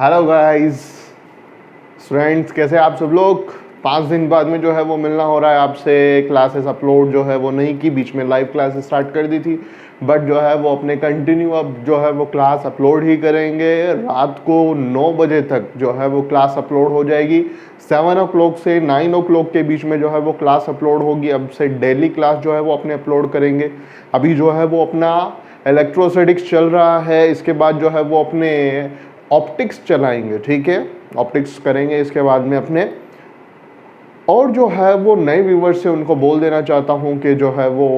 Hello guys, friends, कैसे आप सब लोग। 5 दिन बाद में जो है वो मिलना हो रहा है आपसे। क्लासेस अपलोड जो है वो नहीं की, बीच में लाइव क्लासेस स्टार्ट कर दी थी, बट जो है वो अपने कंटिन्यू अब जो है वो क्लास अपलोड ही करेंगे। रात को 9 बजे तक जो है वो क्लास अपलोड हो जाएगी। 7 o'clock से 9 o'clock के बीच में जो है वो क्लास अपलोड होगी। अब से डेली क्लास जो है वो अपने अपलोड करेंगे। अभी जो है वो अपना इलेक्ट्रोस्टैटिक्स चल रहा है, इसके बाद जो है वो अपने ऑप्टिक्स चलाएंगे, ठीक है, ऑप्टिक्स करेंगे इसके बाद में अपने। और जो है वो नए व्यूवर्स से उनको बोल देना चाहता हूँ कि जो है वो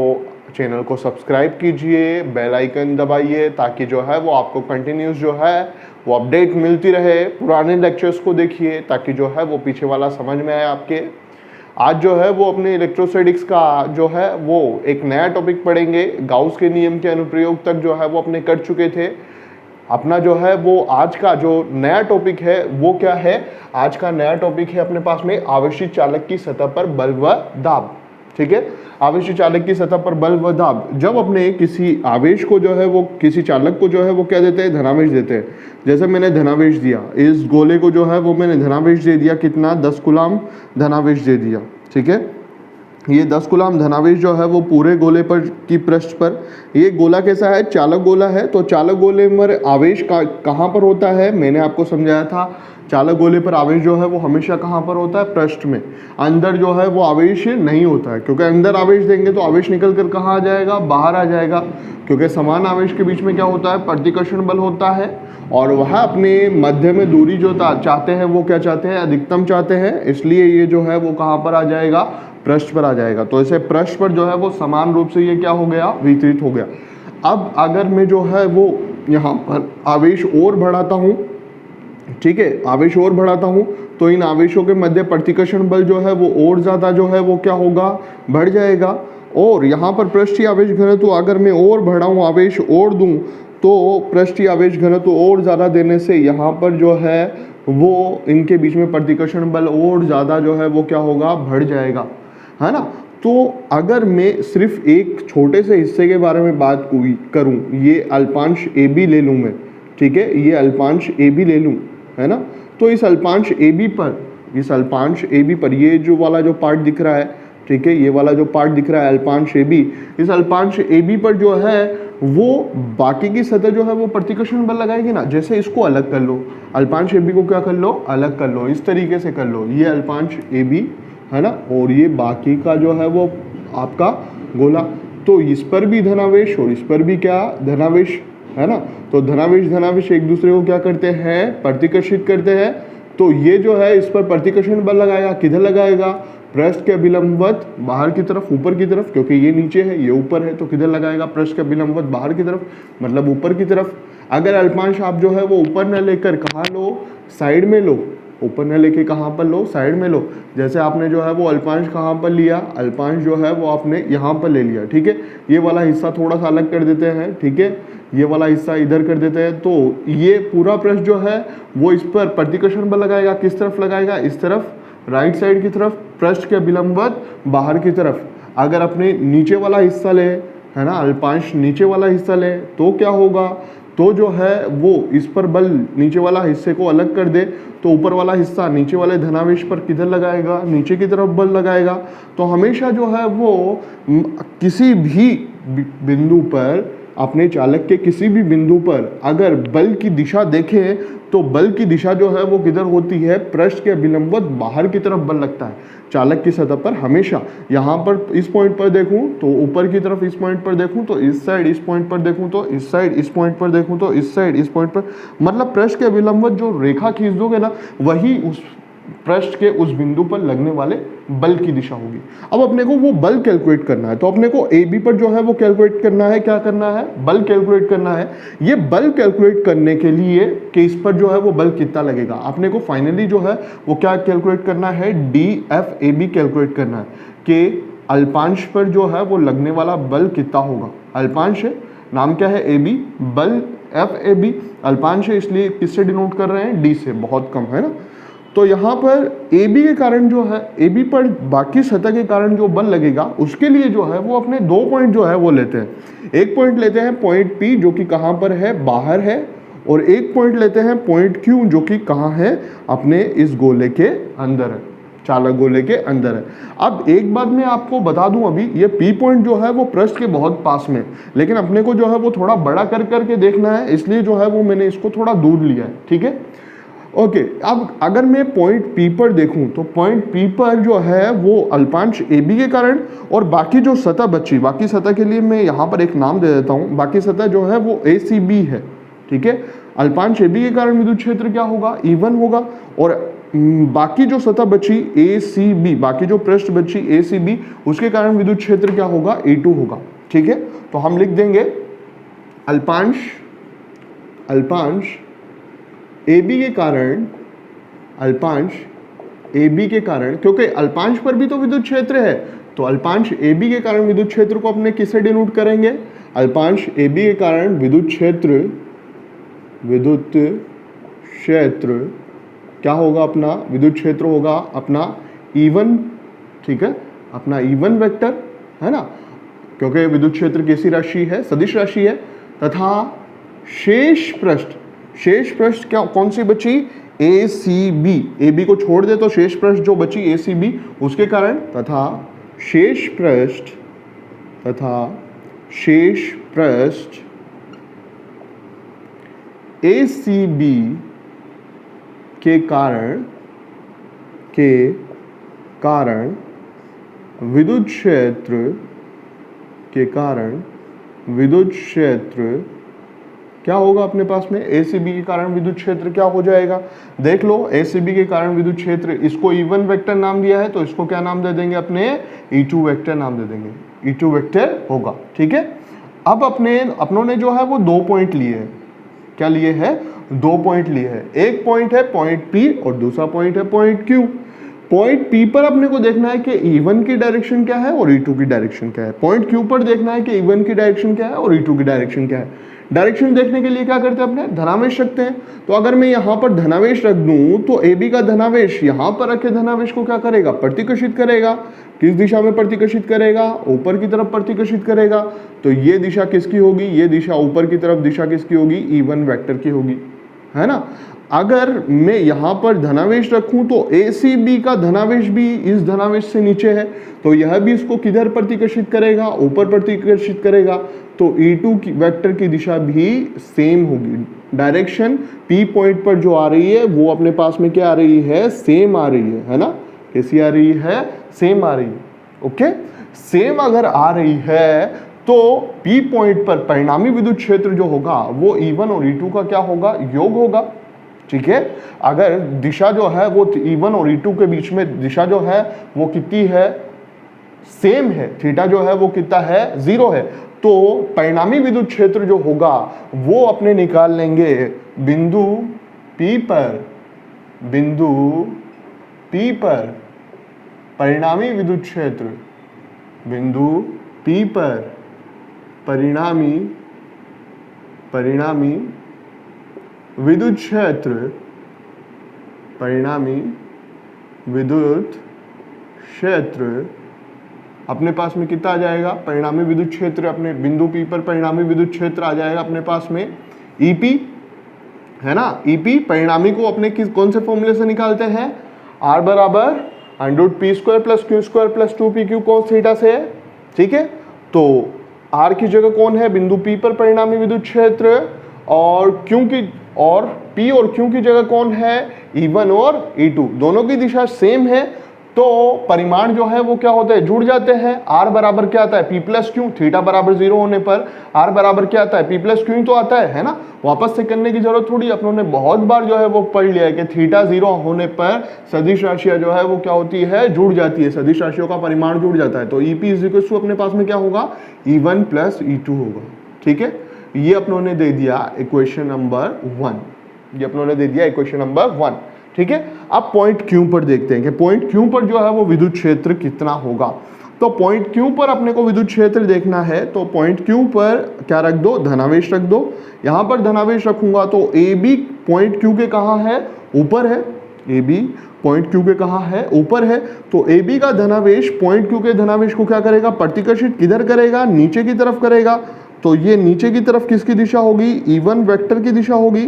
चैनल को सब्सक्राइब कीजिए, बेल आइकन दबाइए, ताकि जो है वो आपको कंटिन्यूस जो है वो अपडेट मिलती रहे। पुराने लेक्चर्स को देखिए ताकि जो है वो पीछे वाला समझ में आए आपके। आज जो है वो अपने इलेक्ट्रोस्टैटिक्स का जो है वो एक नया टॉपिक पढ़ेंगे। गाउस के नियम के अनुप्रयोग तक जो है वो अपने कर चुके थे। अपना जो है वो आज का जो नया टॉपिक है वो क्या है, आज का नया टॉपिक है अपने पास में आवेशित चालक की सतह पर बल व दाब। ठीक है, आवेशित चालक की सतह पर बल व दाब। जब अपने किसी आवेश को जो है वो किसी चालक को जो है वो क्या देते हैं, धनावेश देते हैं। जैसे मैंने धनावेश दिया, इस गोले को जो है वो मैंने धनावेश दे दिया, कितना, 10 कूलम धनावेश दे दिया। ठीक है, ये 10 कूलम धनावेश जो है वो पूरे गोले पर की पृष्ठ पर। ये गोला कैसा है, चालक गोला है। तो चालक गोले में आवेश कहाँ पर होता है, मैंने आपको समझाया था। चालक गोले पर आवेश जो है वो हमेशा कहाँ पर होता है, पृष्ठ में। अंदर जो है वो आवेश नहीं होता है, क्योंकि अंदर आवेश देंगे तो आवेश निकल कर कहाँ आ जाएगा, बाहर आ जाएगा। क्योंकि समान आवेश के बीच में क्या होता है, प्रतिकर्षण बल होता है। और वह अपने मध्य में दूरी जो चाहते हैं वो क्या चाहते हैं, अधिकतम चाहते हैं। इसलिए ये जो है वो कहाँ पर आ जाएगा, पृष्ठ पर आ जाएगा। तो इसे पृष्ठ पर जो है वो समान रूप से ये क्या हो गया, वितरित हो गया। अब अगर मैं जो है वो यहाँ पर आवेश और बढ़ाता हूँ, ठीक है, आवेश और बढ़ाता हूँ, तो इन आवेशों के मध्य प्रतिकर्षण बल जो है वो और ज़्यादा जो है वो क्या होगा, बढ़ जाएगा। और यहाँ पर पृष्ठीय आवेश घनत्व अगर मैं और बढ़ाऊँ, आवेश और दूँ, तो पृष्ठीय आवेश घनत्व और ज़्यादा देने से यहाँ पर जो है वो इनके बीच में प्रतिकर्षण बल और ज़्यादा जो है वो क्या होगा, बढ़ जाएगा, है ना। तो अगर मैं सिर्फ एक छोटे से हिस्से के बारे में बात करूं, ये अल्पांश ए बी ले लूं मैं, ठीक है, ये अल्पांश ए बी ले लूं, है ना। तो इस अल्पांश ए बी पर, इस अल्पांश ए बी पर ये जो वाला जो पार्ट दिख रहा है, ठीक है, ये वाला जो पार्ट दिख रहा है अल्पांश ए बी, इस अल्पांश ए बी पर जो है वो बाकी की सतह जो है वो प्रतिकर्षण बल लगाएगी ना। जैसे इसको अलग कर लो, अल्पांश ए बी को क्या कर लो, अलग कर लो, इस तरीके से कर लो, ये अल्पांश ए बी, है ना, और ये बाकी का जो है वो आपका गोला। तो इस पर भी धनावेश और इस पर भी क्या, धनावेश, है ना। तो धनावेश धनावेश एक दूसरे को क्या करते हैं, प्रतिकर्षित करते हैं। तो ये जो है इस पर प्रतिकर्षण बल लगाएगा, किधर लगाएगा, पृष्ठ के अभिलंबवत बाहर की तरफ, ऊपर की तरफ, क्योंकि ये नीचे है ये ऊपर है, तो किधर लगाएगा, पृष्ठ के अभिलंबवत बाहर की तरफ, मतलब ऊपर की तरफ। अगर अल्पांश आप जो है वो ऊपर न लेकर कहाँ लो, साइड में लो, ऊपर न लेके कहाँ पर लो, साइड में लो। जैसे आपने जो है वो अल्पांश कहाँ पर लिया, अल्पांश जो है वो आपने यहाँ पर ले लिया, ठीक है। ये वाला हिस्सा थोड़ा सा अलग कर देते हैं, ठीक है, ये वाला हिस्सा इधर कर देते हैं। तो ये पूरा पृष्ठ जो है वो इस पर प्रतिकर्षण बल लगाएगा, किस तरफ लगाएगा, इस तरफ, राइट साइड की तरफ, पृष्ठ के अभिलंबवत बाहर की तरफ। अगर अपने नीचे वाला हिस्सा ले, है ना, अल्पांश नीचे वाला हिस्सा ले, तो क्या होगा, तो जो है वो इस पर बल नीचे वाला हिस्से को अलग कर दे, तो ऊपर वाला हिस्सा नीचे वाले धनावेश पर किधर लगाएगा, नीचे की तरफ बल लगाएगा। तो हमेशा जो है वो किसी भी बिंदु पर, अपने चालक के किसी भी बिंदु पर अगर बल की दिशा देखें, तो बल की दिशा जो है वो किधर होती है, पृष्ठ के अभिलंबवत बाहर की तरफ बल लगता है चालक की सतह पर हमेशा। यहाँ पर इस पॉइंट पर देखूं तो ऊपर की तरफ, इस पॉइंट पर देखूं तो इस साइड, इस पॉइंट पर देखूं तो इस साइड, इस पॉइंट पर देखूं तो इस साइड, इस पॉइंट पर, मतलब पृष्ठ के अभिलंबवत जो रेखा खींच दोगे ना, वही उस पृष्ठ के उस बिंदु पर लगने वाले बल की दिशा होगी। अब अपने को वो बल कैलकुलेट करना है, तो अपने को ए बी पर जो है वो कैलकुलेट करना है, क्या करना है, बल कैलकुलेट करना है। ये बल कैलकुलेट करने के लिए कि इस पर जो है वो बल कितना लगेगा, अपने को फाइनली जो है वो क्या कैलकुलेट करना है, D F A B calculate करना है कि अल्पांश पर जो है वो लगने वाला बल कितना होगा। अल्पांश है, नाम क्या है, ए बी, बल एफ ए बी, अल्पांश है इसलिए किससे डिनोट कर रहे हैं, डी से, बहुत कम, है ना। तो यहाँ पर ए बी के कारण जो है, ए बी पर बाकी सतह के कारण जो बल लगेगा, उसके लिए जो है वो अपने 2 पॉइंट जो है वो लेते हैं। एक पॉइंट लेते हैं पॉइंट पी, जो कि कहाँ पर है, बाहर है, और एक पॉइंट लेते हैं पॉइंट Q जो कि कहाँ है, अपने इस गोले के अंदर है, चालक गोले के अंदर है। अब एक बात मैं आपको बता दूं, अभी ये P पॉइंट जो है वो पृष्ठ के बहुत पास में, लेकिन अपने को जो है वो थोड़ा बड़ा कर करके देखना है, इसलिए जो है वो मैंने इसको थोड़ा दूर लिया है, ठीक है। ओके, अब अगर मैं पॉइंट P पर देखूं तो पॉइंट P पर जो है वो अल्पांश AB के कारण और बाकी जो सतह बची, बाकी सतह के लिए मैं यहाँ पर एक नाम दे देता हूँ, बाकी सतह जो है वो ACB है, ठीक है। अल्पांश AB के कारण विद्युत क्षेत्र क्या होगा, E1 होगा, और बाकी जो सतह बची ACB, बाकी जो पृष्ठ बची ACB, उसके कारण विद्युत क्षेत्र क्या होगा, E2 होगा, ठीक है। तो हम लिख देंगे अल्पांश AB के कारण, अल्पांश AB के कारण, क्योंकि अल्पांश पर भी तो विद्युत क्षेत्र है, तो अल्पांश AB के कारण विद्युत क्षेत्र को अपने किससे डिनोट करेंगे, अल्पांश AB के कारण विद्युत क्षेत्र क्या होगा, अपना विद्युत क्षेत्र होगा अपना E1, ठीक है, अपना E1 वेक्टर है ना, क्योंकि विद्युत क्षेत्र कैसी राशि है, सदिश राशि है। तथा शेष पृष्ठ क्या कौन सी बची, ACB, AB को छोड़ दे तो शेष पृष्ठ जो बची ACB, उसके कारण तथा शेष पृष्ठ ACB के कारण विद्युत क्षेत्र क्या होगा अपने पास में, ACB के कारण विद्युत क्षेत्र क्या हो जाएगा, देख लो, ACB के कारण विद्युत क्षेत्र, इसको E1 वेक्टर नाम दिया है तो इसको क्या नाम दे देंगे, अपने E2 वेक्टर नाम दे देंगे, E2 वेक्टर होगा, ठीक है। अब अपनों ने जो है वो 2 पॉइंट लिए हैं, क्या लिए हैं, 2 पॉइंट लिए हैं, एक पॉइंट है पॉइंट P और दूसरा पॉइंट है पॉइंट Q। पॉइंट P पर अपने को देखना है कि E1 की डायरेक्शन क्या है और E2 की डायरेक्शन क्या है, पॉइंट Q पर देखना है कि E1 की डायरेक्शन क्या है और E2 की डायरेक्शन क्या है। डायरेक्शन देखने के लिए क्या करते हैं, अपने धनावेश रखते हैं, तो अगर मैं यहाँ पर धनावेश रख दूं तो AB का धनावेश यहाँ पर रखे धनावेश को क्या करेगा, प्रतिकर्षित करेगा, किस दिशा में प्रतिकर्षित करेगा, ऊपर की तरफ प्रतिकर्षित करेगा, तो ये दिशा किसकी होगी, ये दिशा ऊपर की तरफ दिशा किसकी होगी, E1 वेक्टर की होगी, है ना। अगर मैं यहाँ पर धनावेश रखूं तो ACB का धनावेश भी इस धनावेश से नीचे है, तो यह भी इसको किधर प्रतिकर्षित करेगा, ऊपर प्रतिकर्षित करेगा, तो E2 की वेक्टर की दिशा भी सेम होगी। डायरेक्शन P पॉइंट पर जो आ रही है वो अपने पास में क्या आ रही है, सेम आ रही है ना, कैसी आ रही है, सेम आ रही है, ओके। सेम अगर आ रही है तो P पॉइंट पर परिणामी विद्युत क्षेत्र जो होगा वो E1 और E2 का क्या होगा, योग होगा, ठीक है। अगर दिशा जो है वो E1 और E2 के बीच में दिशा जो है वो कितनी है, सेम है, थीटा जो है वो कितना है, 0 है, तो परिणामी विद्युत क्षेत्र जो होगा वो अपने निकाल लेंगे बिंदु P पर परिणामी विद्युत क्षेत्र, बिंदु P पर परिणामी विद्युत क्षेत्र, परिणामी विद्युत क्षेत्र अपने पास में कितना आ जाएगा, परिणामी विद्युत क्षेत्र अपने बिंदु P पर परिणामी विद्युत क्षेत्र आ जाएगा अपने पास में EP, है ना। EP परिणामी को अपने कौन से फॉर्मूले से निकालते हैं, R बराबर √P² + Q² + 2PQ cos theta से, ठीक है। तो R की जगह कौन है, बिंदु P पर परिणामी विद्युत क्षेत्र, और P और Q की जगह कौन है, E1 और E2, दोनों की दिशा सेम है, तो परिमाण जो है वो क्या होते हैं, जुड़ जाते हैं। R बराबर क्या आता है, P + Q, थीटा बराबर 0 होने पर R बराबर क्या आता है, P + Q तो आता है ना। वापस से करने की जरूरत थोड़ी, अपनों ने बहुत बार जो है वो पढ़ लिया है कि थीटा 0 होने पर सदिश राशियां जो है वो क्या होती है, जुड़ जाती है, सदिश राशियों का परिमाण जुड़ जाता है। तो EP = अपने पास में क्या होगा, E1 + E2 होगा, ठीक है। ये अपनों ने दे दिया इक्वेशन नंबर 1, ये अपनों ने दे दिया इक्वेशन नंबर 1, ठीक है। अब पॉइंट Q पर देखते हैं कि पॉइंट Q पर जो है वो विद्युत क्षेत्र कितना होगा। तो पॉइंट Q पर अपने को विद्युत क्षेत्र देखना है, तो पॉइंट Q पर क्या रख दो, धनावेश रख दो। यहाँ पर धनावेश रखूंगा तो AB पॉइंट Q के कहाँ है, ऊपर है, AB पॉइंट Q के कहाँ है, ऊपर है, तो AB का धनावेश पॉइंट Q के धनावेश को क्या करेगा, प्रतिकर्षित किधर करेगा, नीचे की तरफ करेगा, तो ये नीचे की तरफ किसकी दिशा होगी, E1 वेक्टर की दिशा होगी,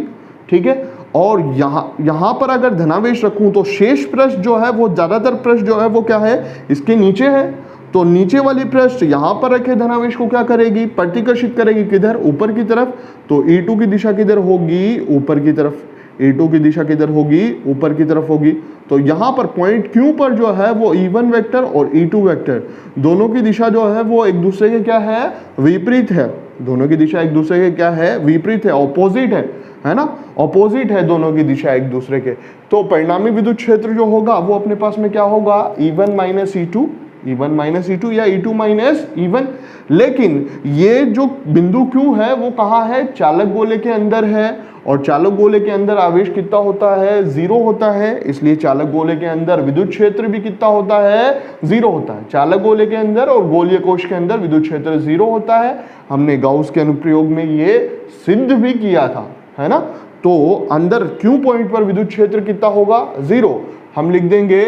ठीक है। और यहाँ पर अगर धनावेश रखूं तो शेष पृष्ठ जो है वो ज्यादातर पृष्ठ जो है वो क्या है, इसके नीचे है। तो नीचे वाली पृष्ठ यहाँ पर रखे धनावेश को क्या करेगी, प्रतिकर्षित करेगी, किधर, ऊपर की तरफ। तो E2 की दिशा किधर होगी, ऊपर की तरफ। E2 की दिशा किधर होगी, ऊपर की तरफ होगी। तो यहाँ पर पॉइंट Q पर जो है वो E1 वेक्टर और E2 वेक्टर दोनों की दिशा जो है वो एक दूसरे के क्या है, विपरीत है। दोनों की दिशा एक दूसरे के क्या है, विपरीत है, ऑपोजिट है ना, ऑपोजिट है दोनों की दिशा एक दूसरे के। तो परिणामी विद्युत क्षेत्र जो होगा वो अपने पास में क्या होगा, E1 minus E2, E1 minus E2 या E2 माइनस E1। लेकिन ये जो बिंदु Q है वो कहाँ है, चालक गोले के अंदर है। और चालक गोले के अंदर आवेश कितना होता है, 0 होता है। इसलिए चालक गोले के अंदर विद्युत क्षेत्र भी कितना होता है, 0 होता है। चालक गोले के अंदर और गोलीय कोश के अंदर विद्युत क्षेत्र 0 होता है। हमने गाउस के अनुप्रयोग में ये सिद्ध भी किया था, है ना। तो अंदर Q पॉइंट पर विद्युत क्षेत्र कितना होगा, 0। हम लिख देंगे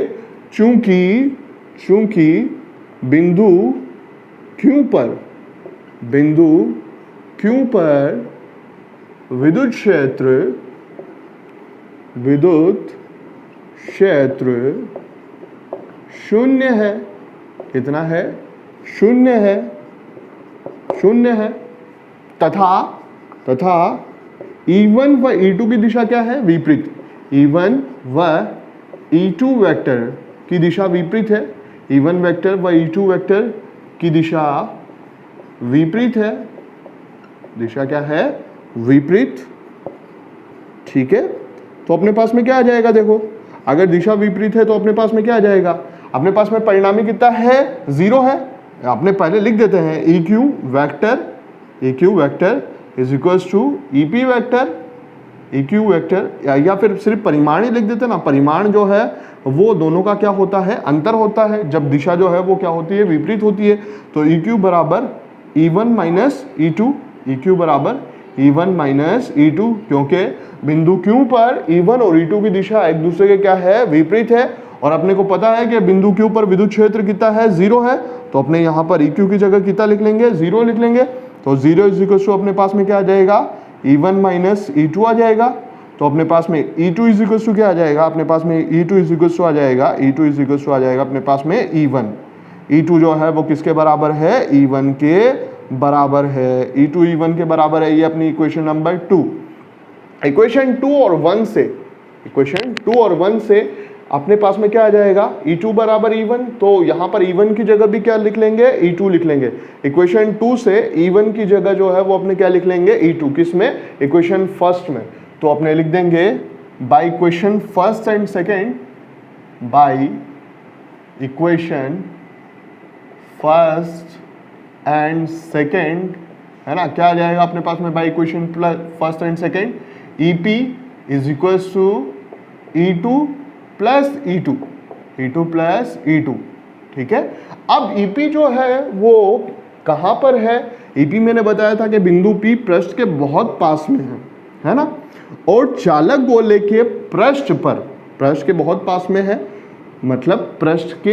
चूंकि बिंदु Q पर विद्युत क्षेत्र शून्य है। कितना है, शून्य है। तथा E1 व E2 की दिशा क्या है, विपरीत। E1 व E2 वेक्टर की दिशा विपरीत है। E1 वेक्टर व E2 वेक्टर की दिशा विपरीत है। दिशा क्या है, विपरीत, ठीक है। तो अपने पास में क्या आ जाएगा, देखो अगर दिशा विपरीत है तो अपने पास में क्या आ जाएगा, अपने पास में परिणामी कितना है, 0 है। आपने पहले लिख देते हैं EQ vector is equals to EP vector, EQ vector, या फिर सिर्फ परिमाण ही लिख देते हैं ना। परिमाण जो है वो दोनों का क्या होता है, अंतर होता है, जब दिशा जो है वो क्या होती है, विपरीत होती है। तो EQ बराबर E1 माइनस E2, EQ बराबर E1 माइनस E2, क्योंकि बिंदु Q पर E1 और E2 की दिशा एक दूसरे के क्या है, विपरीत है। और अपने को पता है कि बिंदु Q पर विद्युत क्षेत्र कितना है, 0 है। तो अपने यहाँ पर EQ की जगह कितना लिख लेंगे, 0 लिख लेंगे। तो 0 इज इक्वल टू अपने पास में क्या आ जाएगा, E1 माइनस E2 आ जाएगा। तो अपने पास में E2 इज इक्वल टू क्या आ जाएगा, अपने पास में E2 इज इक्वल टू आ जाएगा, E2 इज इक्वल टू आ जाएगा अपने पास में E1। E2 जो है वो किसके बराबर है, E1 के बराबर है। E2 E1 के बराबर है, ये अपनी इक्वेशन नंबर 2। इक्वेशन 2 और 1 से अपने पास में क्या आ जाएगा, E2 बराबर E1। तो यहाँ पर E1 की जगह भी क्या लिख लेंगे, E2 लिख लेंगे। इक्वेशन 2 से E1 की जगह जो है वो अपने क्या लिख लेंगे, E2। किस में, इक्वेशन फर्स्ट में। तो अपने लिख देंगे by equation first and second, by equation first and second, है ना। क्या आ जाएगा अपने पास में by equation first and second, EP is equals to E2 plus E2, ठीक है। अब EP जो है वो कहाँ पर है, EP मैंने बताया था कि बिंदु P पृष्ठ के बहुत पास में है ना। और चालक गोले के पृष्ठ के बहुत पास में है, मतलब पृष्ठ के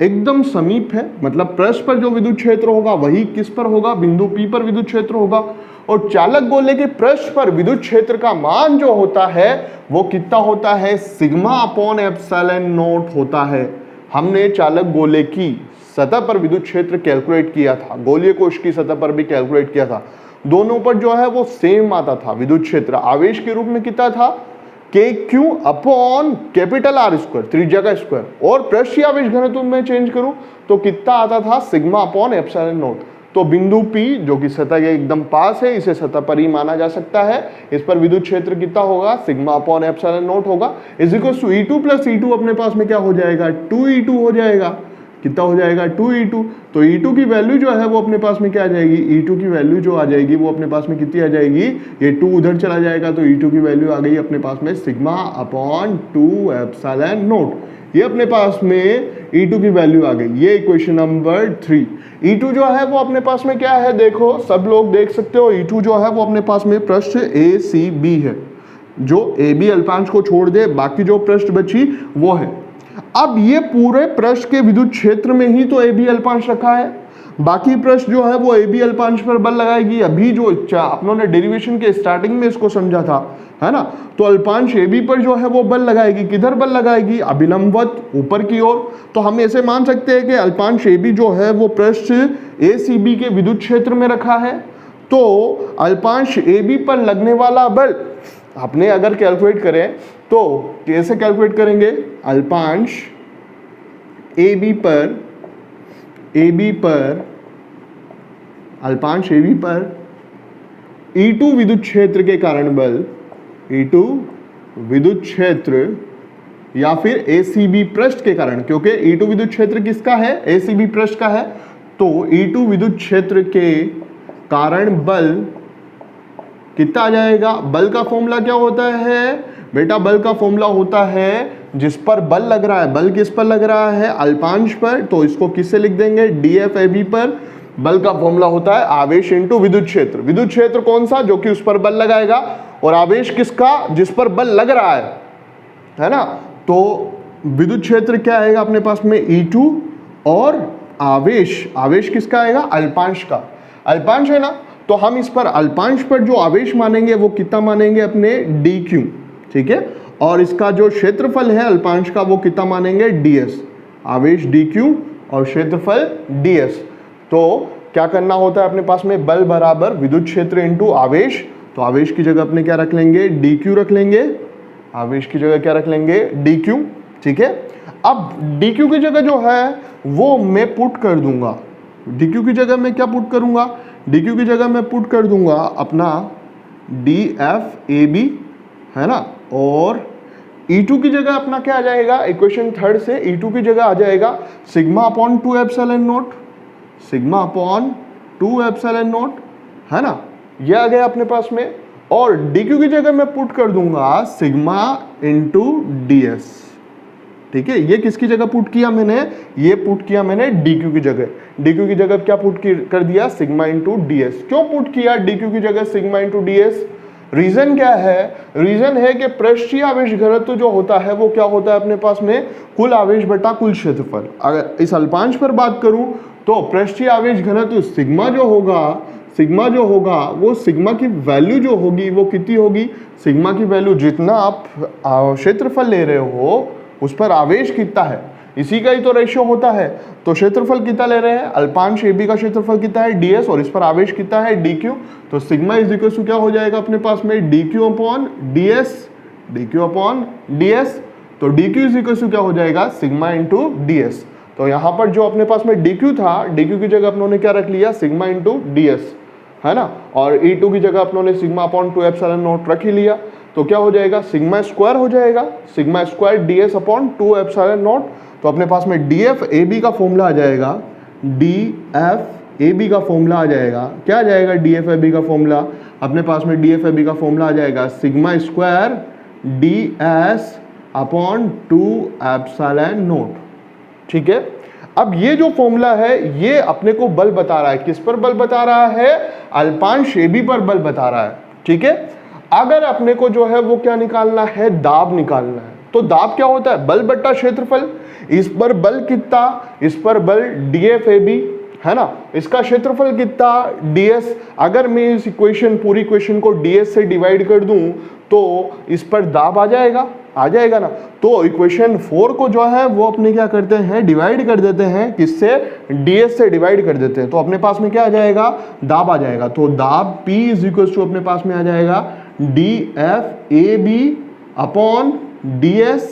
एकदम समीप है। मतलब पृष्ठ पर जो विद्युत क्षेत्र होगा वही किस पर होगा, बिंदु P पर विद्युत क्षेत्र होगा। और चालक गोले के पृष्ठ पर विद्युत क्षेत्र का मान जो होता है वो कितना होता है, सिग्मा अपॉन एप्सिलॉन नॉट होता है। हमने चालक गोले की सतह पर विद्युत क्षेत्र कैलकुलेट किया था, गोलीय कोश की सतह पर भी कैलकुलेट किया था। दोनों पर जो है वो सेम आता था विद्युत क्षेत्र। आवेश के रूप में कितना था, KQ upon capital R square, त्रिज्या का स्क्वायर। और पृष्ठीय आवेश घनत्व में चेंज करूं तो कितना आता था, सिग्मा अपॉन एप्सिलॉन नॉट। तो बिंदु P जो कि सतह के एकदम पास है, इसे सतह पर ही माना जा सकता है। इस पर विद्युत क्षेत्र कितना होगा, सिग्मा अपॉन एप्सिलॉन नॉट होगा, is equal to E2 plus E2 अपने पास में क्या हो जाएगा, 2E2 हो जाएगा। कितना हो जाएगा, 2E2। तो E2 की वैल्यू जो है वो अपने पास में क्या आ जाएगी, E2 की वैल्यू जो आ जाएगी वो अपने पास में कितनी आ जाएगी, ये 2 उधर चला जाएगा तो E2 की वैल्यू आ गई अपने पास में सिग्मा अपॉन 2 एप्सिलॉन नॉट। ये अपने पास में E2 की वैल्यू आ गई। ये इक्वेशन नंबर 3। E2 जो है वो अपने पास में क्या है, देखो सब लोग देख सकते हो, E2 जो है वो अपने पास में पृष्ठ ACB है। जो AB अल्पांश को छोड़ दे बाकी जो पृष्ठ बची वो है। अब ये पूरे पृष्ठ के विद्युत क्षेत्र में ही तो AB अल्पांश रखा है, बाकी पृष्ठ जो है वो ए बी अल्पांश पर बल लगाएगी। अभी जो अपनों ने डेरिवेशन के स्टार्टिंग में इसको समझा था, है ना, तो अल्पांश ए बी पर जो है वो बल लगाएगी। किधर बल लगाएगी? अभिलंबवत ऊपर की ओर। तो हम ऐसे मान सकते हैं कि अल्पांश ए बी जो है वो पृष्ठ ए सी बी के विद्युत क्षेत्र में रखा है। तो अल्पांश ए बी पर लगने वाला बल आपने अगर कैलकुलेट करें तो कैसे कैलकुलेट करेंगे? अल्पांश ए बी पर अल्पांश ए बी पर E2 विद्युत क्षेत्र के कारण बल, E2 विद्युत क्षेत्र या फिर ACB पृष्ठ के कारण, क्योंकि E2 विद्युत क्षेत्र किसका है? ACB पृष्ठ का है। तो E2 विद्युत क्षेत्र के कारण बल कितना आ जाएगा? बल का फॉर्मूला क्या होता है बेटा? बल का फॉर्मूला होता है जिस पर बल लग रहा है। बल किस पर लग रहा है? अल्पांश पर। तो इसको किससे लिख देंगे? DFAB पर। बल का फॉर्मूला होता है आवेश इंटू विद्युत क्षेत्र। विद्युत क्षेत्र कौन सा? जो कि उस पर बल लगाएगा। और आवेश किसका? जिस पर बल लग रहा है ना। तो विद्युत क्षेत्र क्या आएगा अपने पास में? E2 और आवेश किसका आएगा? अल्पांश का। अल्पांश है ना, तो हम इस पर अल्पांश पर जो आवेश मानेंगे वो कितना मानेंगे? अपने DQ, ठीक है। और इसका जो क्षेत्रफल है अल्पांश का वो कितना मानेंगे? DS। आवेश DQ और क्षेत्रफल DS। तो क्या करना होता है अपने पास में? बल बराबर विद्युत क्षेत्र इंटू आवेश। तो आवेश की जगह अपने क्या रख लेंगे? DQ रख लेंगे। आवेश की जगह क्या रख लेंगे? DQ, ठीक है। अब DQ की जगह जो है वो मैं पुट कर दूंगा। DQ की जगह मैं क्या पुट करूंगा? DQ की जगह मैं पुट कर दूंगा अपना DFAB, है ना। और E2 की जगह अपना क्या आ जाएगा? इक्वेशन थर्ड से E2 की जगह आ जाएगा sigma upon 2 epsilon not, sigma upon 2 epsilon not, है ना। ये आ गया अपने पास में। और DQ की जगह मैं पुट कर दूंगा सिग्मा इंटू DS, ठीक है। ये किसकी जगह पुट किया मैंने? ये पुट किया मैंने DQ की जगह। DQ की जगह क्या पुट कर दिया? Sigma into DS। क्यों पुट किया DQ की जगह सिग्मा इंटू DS? रीजन क्या है? रीजन है कि पृष्ठीय आवेश घनत्व जो होता है वो क्या होता है अपने पास में? कुल आवेश बटा कुल क्षेत्रफल। अगर इस अल्पांश पर बात करूं तो पृष्ठीय आवेश घनत्व सिग्मा जो होगा वो सिग्मा की वैल्यू जो होगी वो कितनी होगी? सिग्मा की वैल्यू जितना आप क्षेत्रफल ले रहे हो उस पर आवेश कितना है, इसी का ही तो रेशियो होता है। तो क्षेत्रफल कितना ले रहे हैं? अल्पांश AB का क्षेत्रफल कितना है? DS। और इस पर आवेश कितना है? DQ। तो सिग्मा इज इक्वल टू क्या हो जाएगा अपने पास में? DQ upon DS। DQ upon DS। तो DQ इज इक्वल टू क्या हो जाएगा? Sigma into DS। तो यहाँ पर जो अपने पास में DQ था, DQ की जगह अपनों ने क्या रख लिया? सिग्मा इंटू DS, है ना। और E2 की जगह अपनों ने सिग्मा अपॉन 2 एप्सिलॉन नॉट रख ही लिया। तो क्या हो जाएगा? सिग्मा स्क्वायर हो जाएगा, sigma square DS upon 2 epsilon not. तो अपने पास में DFAB का फॉर्मूला आ जाएगा, DFAB का फॉर्मूला आ जाएगा। क्या आ जाएगा DFAB का फॉर्मूला? अपने पास में DFAB का फॉर्मूला आ जाएगा sigma square DS upon 2 epsilon not, ठीक है। अब ये जो फॉर्मूला है ये अपने को बल बता रहा है। किस पर बल बता रहा है? अल्पांश AB पर बल बता रहा है, ठीक है। अगर अपने को जो है वो क्या निकालना है? दाब निकालना है। तो दाब क्या होता है? बल बट्टा क्षेत्रफल। इस पर बल कितना? इस पर बल DFAB, है ना। इसका क्षेत्रफल कितना? DS। अगर मैं इस पूरी इक्वेशन को DS से डिवाइड कर दूं तो इस पर दाब आ जाएगा ना। तो इक्वेशन 4 को जो है वो अपने क्या करते हैं? डिवाइड कर देते हैं। किससे? DS से डिवाइड कर देते हैं। तो अपने पास में क्या आ जाएगा? दाब आ जाएगा। तो दाब P इज इक्वल टू अपने पास में आ जाएगा DFAB upon DS,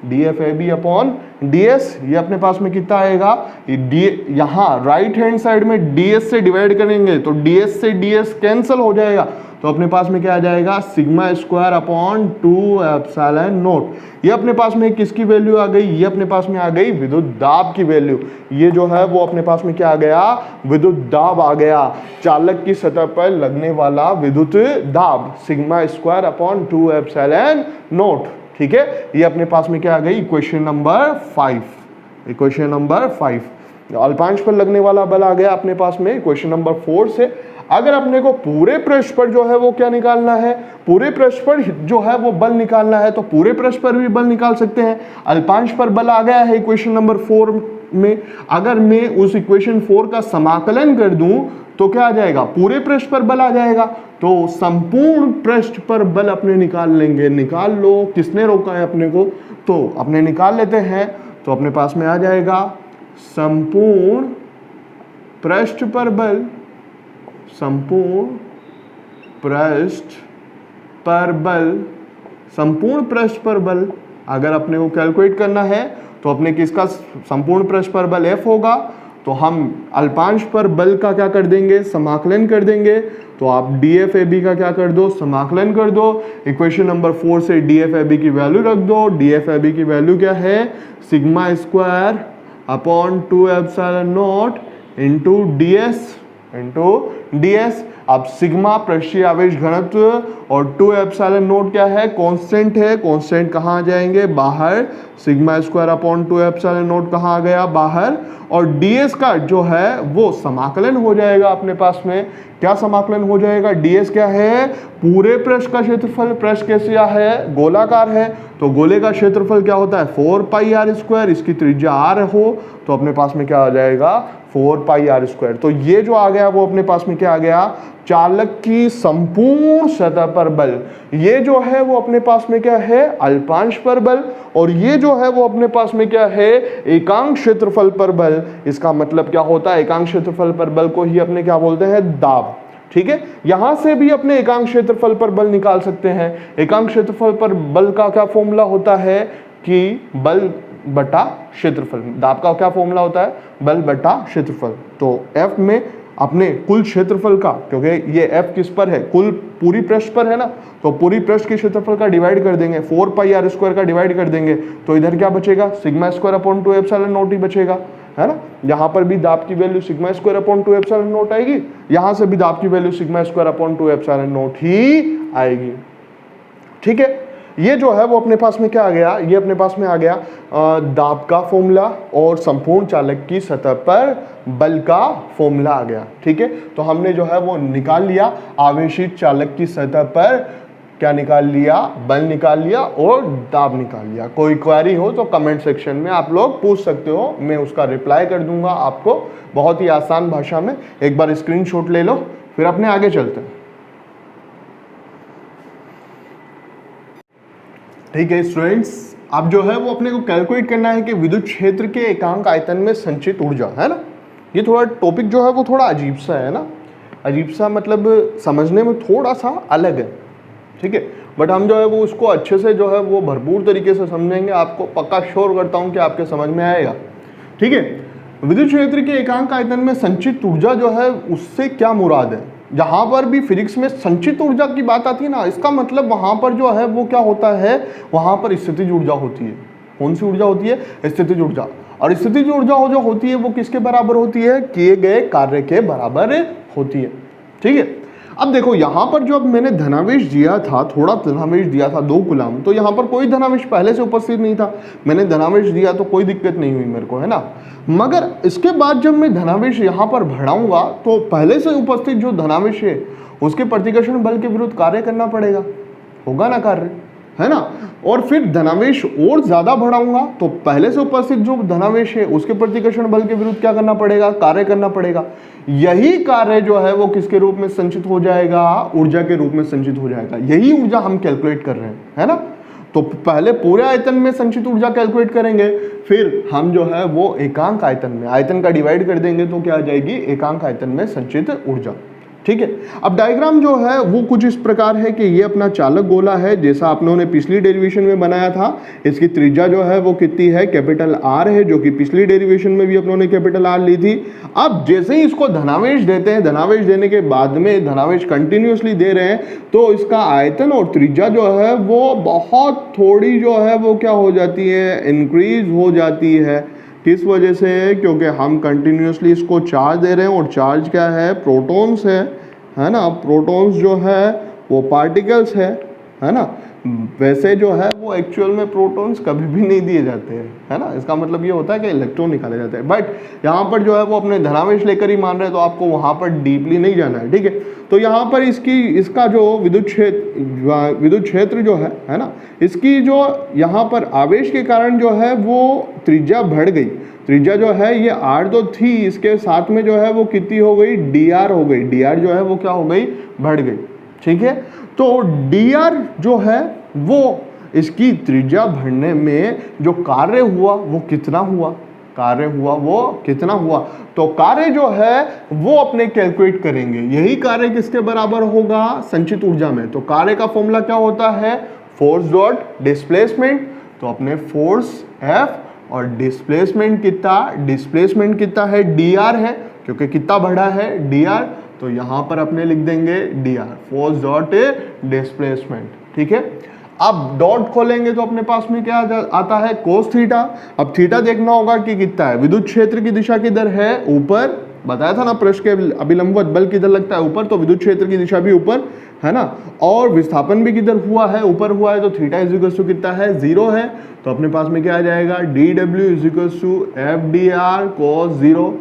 DFAB upon DS। ये अपने पास में कितना आएगा? यहाँ राइट हैंड साइड में DS से डिवाइड करेंगे तो DS से DS कैंसिल हो जाएगा। तो अपने पास में क्या आ जाएगा? Sigma square upon 2 epsilon not. ये अपने पास में किसकी वैल्यू आ गई? ये अपने पास में आ गई विद्युत दाब की वैल्यू। ये जो है वो अपने पास में क्या आ गया? विद्युत दाब आ गया। चालक की सतह पर लगने वाला विद्युत दाब sigma square upon 2 epsilon not, ठीक है। ये अपने पास में क्या आ गई? Equation number 5। इक्वेशन नंबर 5 अल्पांश पर लगने वाला बल आ गया अपने पास में इक्वेशन नंबर 4 से। अगर अपने को पूरे पृष्ठ पर जो है वो क्या निकालना है? पूरे पृष्ठ पर जो है वो बल निकालना है तो पूरे पृष्ठ पर भी बल निकाल सकते हैं। अल्पांश पर बल आ गया है इक्वेशन नंबर 4 में अगर मैं उस इक्वेशन 4 का समाकलन कर दूं तो क्या आ जाएगा, पूरे पृष्ठ पर बल आ जाएगा। तो संपूर्ण पृष्ठ पर बल अपने निकाल लेंगे, निकाल लो, किसने रोका है अपने को, तो अपने निकाल लेते हैं। तो अपने पास में आ जाएगा संपूर्ण पृष्ठ पर बल, संपूर्ण पृष्ठ पर बल, संपूर्ण पृष्ठ पर बल अगर अपने को कैलकुलेट करना है तो अपने किसका संपूर्ण पृष्ठ पर बल F होगा, तो हम अल्पांश पर बल का क्या कर देंगे, समाकलन कर देंगे। तो आप DFAB का क्या कर दो, समाकलन कर दो। इक्वेशन नंबर 4 से DFAB की वैल्यू रख दो। DFAB की वैल्यू क्या है, sigma square upon 2 epsilon naught into ds। अब सिग्मा पृष्ठीय आवेश घनत्व और 2 एप्सिलॉन नोट क्या है, कांस्टेंट है। कांस्टेंट कहाँ आ जाएंगे, बाहर। Sigma square upon 2 epsilon note कहाँ आ गया, बाहर। और ds का जो है वो समाकलन हो जाएगा अपने पास में। क्या समाकलन हो जाएगा, ds क्या है, पूरे पृष्ठ का क्षेत्रफल। पृष्ठ कैसा है, गोलाकार है, तो गोले का क्षेत्रफल क्या होता है 4 पाई r स्क्वायर। इसकी त्रिज्या r हो तो अपने पास में क्या आ जाएगा 4 पाई r स्क्वायर। तो ये जो आ गया वो अपने पास में क्या आ गया, चालक की संपूर्ण सतह पर बल। ये जो है वो अपने पास में क्या है, अल्पांश पर बल, और ये जो है वो अपने पास में क्या है, एकांक क्षेत्रफल पर बल। इसका मतलब क्या होता है, एकांक क्षेत्रफल पर बल को ही अपने क्या बोलते हैं, दाब। ठीक है, यहां से भी अपने एकांक क्षेत्रफल पर बल निकाल सकते हैं। एकांक क्षेत्रफल पर बल का क्या फॉर्मूला होता है कि बल बटा क्षेत्रफल। दाब का क्या फॉर्मूला होता है, बल बटा क्षेत्रफल। तो F में अपने कुल क्षेत्रफल का, क्योंकि ये F किस पर है, कुल पूरी पृष्ठ पर है ना, तो पूरी पृष्ठ के क्षेत्रफल का डिवाइड कर देंगे, 4 पाई r स्क्वायर का डिवाइड कर देंगे, तो इधर क्या बचेगा, sigma square upon 2 epsilon not ही बचेगा, है ना। यहाँ पर भी दाब की value sigma square upon 2 epsilon not आएगी, यहाँ से भी दाब की value sigma square upon 2 epsilon not ही आएगी। ठीक है, ये जो है वो अपने पास में क्या आ गया, ये अपने पास में आ गया दाब का फॉर्मूला और संपूर्ण चालक की सतह पर बल का फॉर्मूला आ गया। ठीक है, तो हमने जो है वो निकाल लिया, आवेशित चालक की सतह पर क्या निकाल लिया, बल निकाल लिया और दाब निकाल लिया। कोई क्वेरी हो तो कमेंट सेक्शन में आप लोग पूछ सकते हो, मैं उसका रिप्लाई कर दूंगा आपको बहुत ही आसान भाषा में। एक बार स्क्रीनशॉट ले लो, फिर अपने आगे चलते हैं। ठीक है स्टूडेंट्स, अब जो है वो अपने को कैलकुलेट करना है कि विद्युत क्षेत्र के एकांक आयतन में संचित ऊर्जा, है ना। ये थोड़ा टॉपिक जो है वो थोड़ा अजीब सा है ना, अजीब सा मतलब समझने में थोड़ा सा अलग है। ठीक है, बट हम जो है वो उसको अच्छे से जो है वो भरपूर तरीके से समझेंगे, आपको पक्का श्योर करता हूँ कि आपके समझ में आएगा। ठीक है, विद्युत क्षेत्र के एकांक आयतन में संचित ऊर्जा जो है उससे क्या मुराद है। जहां पर भी फिजिक्स में संचित ऊर्जा की बात आती है ना, इसका मतलब वहां पर जो है वो क्या होता है, वहां पर स्थितिज ऊर्जा होती है। कौन सी ऊर्जा होती है, स्थितिज ऊर्जा। और स्थितिज ऊर्जा जो होती है वो किसके बराबर होती है, किए गए कार्य के बराबर होती है। ठीक है, अब देखो यहाँ पर जो अब मैंने धनावेश दिया था, थोड़ा धनावेश दिया था 2 कूलम, तो यहाँ पर कोई धनावेश पहले से उपस्थित नहीं था, मैंने धनावेश दिया तो कोई दिक्कत नहीं हुई मेरे को, है ना। मगर इसके बाद जब मैं धनावेश यहाँ पर बढ़ाऊंगा तो पहले से उपस्थित जो धनावेश है उसके प्रतिकर्षण बल के विरुद्ध कार्य करना पड़ेगा, होगा ना कार्य, है ना। और फिर धनावेश और ज्यादा बढ़ाऊंगा तो पहले से उपस्थित जो धनावेश है उसके प्रतिकर्षण बल के विरुद्ध क्या करना पड़ेगा, कार्य करना पड़ेगा। यही कार्य जो है वो किसके रूप में संचित हो जाएगा, ऊर्जा के रूप में संचित हो जाएगा। यही ऊर्जा हम कैलकुलेट कर रहे हैं, है ना। तो पहले पूरे आयतन में संचित ऊर्जा कैलकुलेट करेंगे, फिर हम जो है वो एकांक आयतन में, आयतन का डिवाइड कर देंगे तो क्या आ जाएगी, एकांक आयतन में संचित ऊर्जा। ठीक है, अब डायग्राम जो है वो कुछ इस प्रकार है कि ये अपना चालक गोला है, जैसा आप लोगों ने पिछली डेरिवेशन में बनाया था। इसकी त्रिज्या जो है वो कितनी है, कैपिटल R है, जो कि पिछली डेरिवेशन में भी आप लोगों ने कैपिटल R ली थी। अब जैसे ही इसको धनावेश देते हैं, धनावेश देने के बाद में धनावेश कंटिन्यूसली दे रहे हैं, तो इसका आयतन और त्रिज्या जो है वो बहुत थोड़ी जो है वो क्या हो जाती है, इंक्रीज हो जाती है। किस वजह से, क्योंकि हम कंटिन्यूसली इसको चार्ज दे रहे हैं, और चार्ज क्या है, प्रोटॉन्स है ना। प्रोटॉन्स जो है वो पार्टिकल्स है ना। वैसे जो है वो एक्चुअल में प्रोटॉन्स कभी भी नहीं दिए जाते हैं, है ना। इसका मतलब ये होता है कि इलेक्ट्रॉन निकाले जाते हैं, बट यहाँ पर जो है वो अपने धनावेश लेकर ही मान रहे हैं, तो आपको वहाँ पर डीपली नहीं जाना है, ठीक है। तो यहाँ पर इसका जो विद्युत क्षेत्र जो है ना, इसकी जो यहाँ पर आवेश के कारण जो है वो त्रिज्या बढ़ गई। त्रिज्या जो है ये r तो थी, इसके साथ में जो है वो कितनी हो गई, dr हो गई। dr जो है वो क्या हो गई, बढ़ गई, ठीक है। तो dr जो है वो इसकी त्रिज्या बढ़ने में जो कार्य हुआ वो कितना हुआ, वो कितना हुआ। तो कार्य जो है वो अपने कैलकुलेट करेंगे, यही कार्य किसके बराबर होगा, संचित ऊर्जा में। तो कार्य का फॉर्मूला क्या होता है, फोर्स डॉट डिस्प्लेसमेंट। तो अपने फोर्स F और डिस्प्लेसमेंट कितना है, dr है, क्योंकि कितना बढ़ा है dr, तो यहां पर अपने लिख देंगे dr, फोर्स डॉट डिस्प्लेसमेंट, ठीक है। अब डॉट खोलेंगे तो अपने पास में क्या आता है, कोस थीटा। अब थीटा देखना होगा कि कितना है, विद्युत क्षेत्र की दिशा किधर है, ऊपर। बताया था ना पृष्ठ के अभिलंबवत बल किधर लगता है, ऊपर, तो विद्युत क्षेत्र की दिशा भी ऊपर, है ना। और विस्थापन भी किधर हुआ है, ऊपर हुआ है, तो थीटा इज इक्वल टू कितना है, 0 है। तो अपने पास में क्या आ जाएगा, dw is equal to fdr cos 0,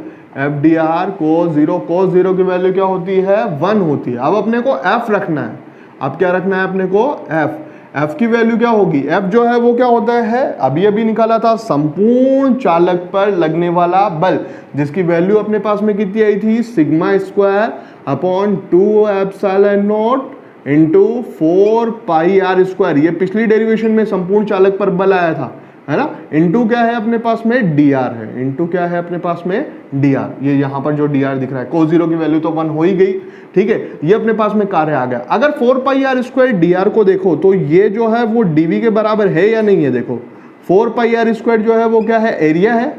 fdr cos 0, cos 0 की वैल्यू क्या होती है, 1 होती है। अब अपने को f रखना है, अब क्या रखना है अपने को, f की वैल्यू क्या होगी, f जो है वो क्या होता है, अभी निकाला था, संपूर्ण चालक पर लगने वाला बल, जिसकी वैल्यू अपने पास में कितनी आई थी, sigma square upon 2 epsilon naught into 4 pi r square. ये पिछली डेरिवेशन में संपूर्ण चालक पर बल आया था, है ना। इंटू क्या है अपने पास में, dr है, इंटू क्या है अपने पास में, dr। ये यहाँ पर जो dr दिख रहा है, cos 0 की वैल्यू तो 1 हो ही गई, ठीक है। ये अपने पास में कार्य आ गया। अगर 4 पाई आर स्क्वायर dr को देखो तो ये जो है वो dv के बराबर है या नहीं है, देखो 4 पाई आर स्क्वायर जो है वो क्या है, एरिया है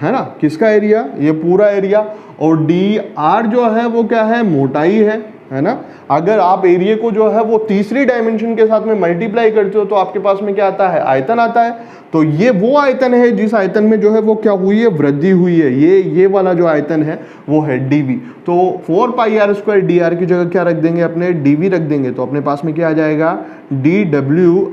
ना, किसका एरिया, ये पूरा एरिया। और dr जो है वो क्या है, मोटाई है ना। अगर आप एरिया को जो है वो तीसरी डायमेंशन के साथ में मल्टीप्लाई करते हो तो आपके पास में क्या आता है, आयतन आता है। तो ये वो आयतन है जिस आयतन में जो है वो क्या हुई है, वृद्धि हुई है। ये वाला जो आयतन है वो है dv। तो 4 पाई आर स्क्वायर dr की जगह क्या रख देंगे, अपने dv रख देंगे। तो अपने पास में क्या आ जाएगा, dw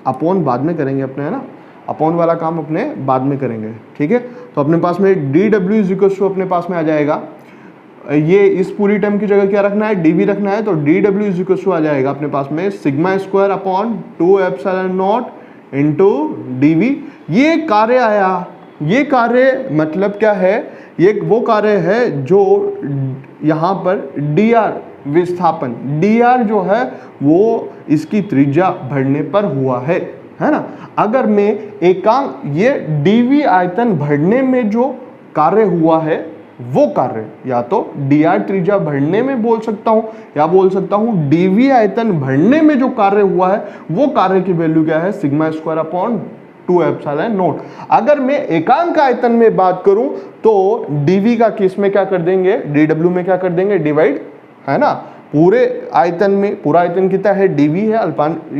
अपॉन बाद में करेंगे अपने, है ना, अपॉन वाला काम अपने बाद में करेंगे, ठीक है। तो अपने पास में dw इज इक्वल टू अपने पास में आ जाएगा, ये इस पूरी टर्म की जगह क्या रखना है, dv रखना है। तो dw इज इक्वल टू आ जाएगा अपने पास में sigma square upon 2 epsilon naught into dv। ये कार्य आया, ये कार्य मतलब क्या है, ये वो कार्य है जो यहाँ पर dr विस्थापन, dr जो है वो इसकी त्रिज्या बढ़ने पर हुआ है ना। अगर मैं एकांक, ये dv आयतन बढ़ने में जो कार्य हुआ है वो कार्य या तो dr त्रिज्या बढ़ने में बोल सकता हूं, या बोल सकता हूं dv आयतन बढ़ने में जो कार्य हुआ है वो कार्य की वैल्यू क्या है, sigma square upon 2 epsilon not. अगर मैं एकांक आयतन में बात करूं तो dv का केस में क्या कर देंगे, dw में क्या कर देंगे, डिवाइड, है ना। पूरे आयतन में, पूरा आयतन कितना है, dv है,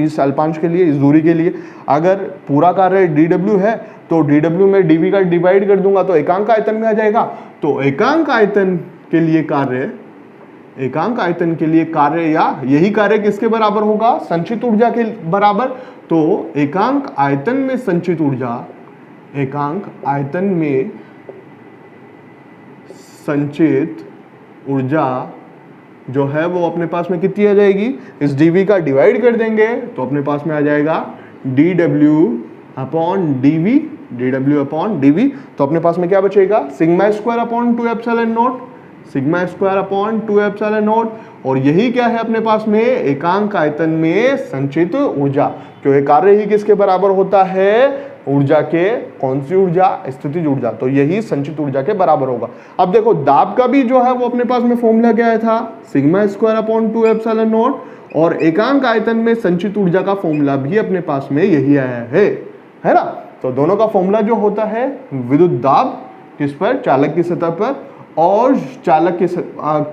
इस अल्पांश के लिए, इस दूरी के लिए। अगर पूरा कार्य dw है तो dw में dv का डिवाइड कर दूंगा तो एकांक आयतन में आ जाएगा। तो एकांक आयतन के लिए कार्य, या यही कार्य किसके बराबर होगा, संचित ऊर्जा के बराबर। तो एकांक आयतन में संचित ऊर्जा, एकांक आयतन में संचित ऊर्जा जो है वो अपने पास में कितनी आ जाएगी, इस dv का डिवाइड कर देंगे तो अपने पास में आ जाएगा dw अपॉन dv। तो अपने पास में क्या बचेगा, sigma square upon 2 epsilon not, sigma square upon 2 epsilon not. और यही क्या है अपने पास में, एकांक आयतन में संचित ऊर्जा, क्योंकि कार्य ही किसके बराबर होता है, ऊर्जा के, कौन सी ऊर्जा, स्थितिज ऊर्जा। तो यही संचित ऊर्जा के बराबर होगा। अब देखो दाब का भी जो है वो अपने पास में फॉर्मूला क्या था, sigma square upon 2 epsilon not. और एकांक आयतन में संचित ऊर्जा का फॉर्मूला भी अपने पास में यही आया है ना। तो दोनों का फॉर्मूला जो होता है, विद्युत दाब किस पर, चालक की सतह पर, और चालक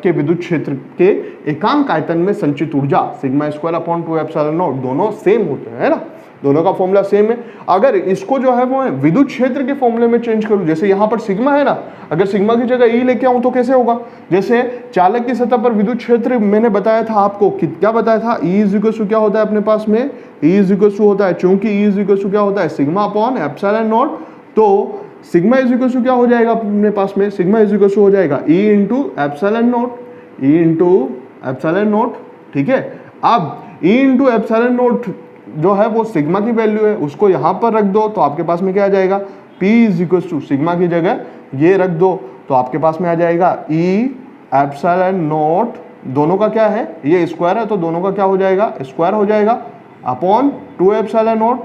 के विद्युत क्षेत्र के एकांक आयतन में संचित ऊर्जा sigma square upon 2 epsilon not, दोनों सेम होते हैं, है ना, दोनों का फॉर्मूला सेम है। अगर इसको जो है वो विद्युत क्षेत्र के फॉर्मूले में चेंज करूं, जैसे यहाँ पर सिग्मा है ना, अगर सिग्मा की जगह ई लेके आऊं तो कैसे होगा, जैसे चालक की सतह पर विद्युत क्षेत्र मैंने बताया था आपको, क्या बताया था, ई इज इक्वल टू क्या होता है अपने पास में, ई इज इक्वल टू होता है, चूंकि ई इज इक्वल टू क्या होता है, सिग्मा अपॉन एप्सिलॉन नॉट, तो सिग्मा इज इक्वल टू क्या हो जाएगा अपने पास में, सिग्मा इज इक्वल टू हो जाएगा E into epsilon not, E into epsilon not, ठीक है। अब ई इंटू एप्सिलॉन नॉट जो है वो सिग्मा की वैल्यू है, उसको यहाँ पर रख दो तो आपके पास में क्या आ जाएगा, P is equal to sigma की जगह ये रख दो तो आपके पास में आ जाएगा E एप्सिलॉन नॉट, दोनों का क्या है, ये स्क्वायर है तो दोनों का क्या हो जाएगा, स्क्वायर हो जाएगा, upon 2 epsilon not,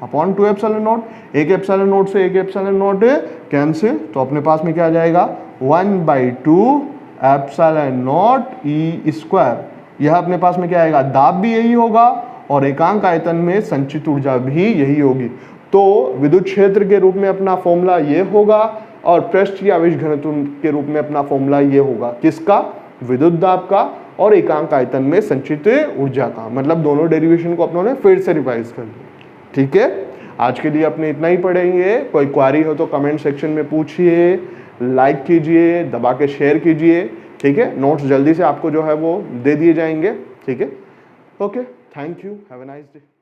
upon 2 epsilon not, एक एप्सिलॉन नॉट से एक एप्सिलॉन नॉट कैंसिल, तो अपने पास में क्या आ जाएगा 1/2 एप्सिलॉन नॉट E स्क्वायर, यह अपने पास में क्या आएगा, दाब भी यही होगा और एकांक आयतन में संचित ऊर्जा भी यही होगी। तो विद्युत क्षेत्र के रूप में अपना फॉर्मूला ये होगा और पृष्ठीय आवेश घनत्व के रूप में अपना फॉर्मूला ये होगा, किसका, विद्युत दाब का और एकांक आयतन में संचित ऊर्जा का, मतलब दोनों डेरिवेशन को अपनों ने फिर से रिवाइज कर लिया। ठीक है, आज के लिए अपने इतना ही पढ़ेंगे, कोई क्वारी हो तो कमेंट सेक्शन में पूछिए, लाइक कीजिए, दबा के शेयर कीजिए, ठीक है। नोट्स जल्दी से आपको जो है वो दे दिए जाएंगे, ठीक है। Okay, thank you, have a nice day.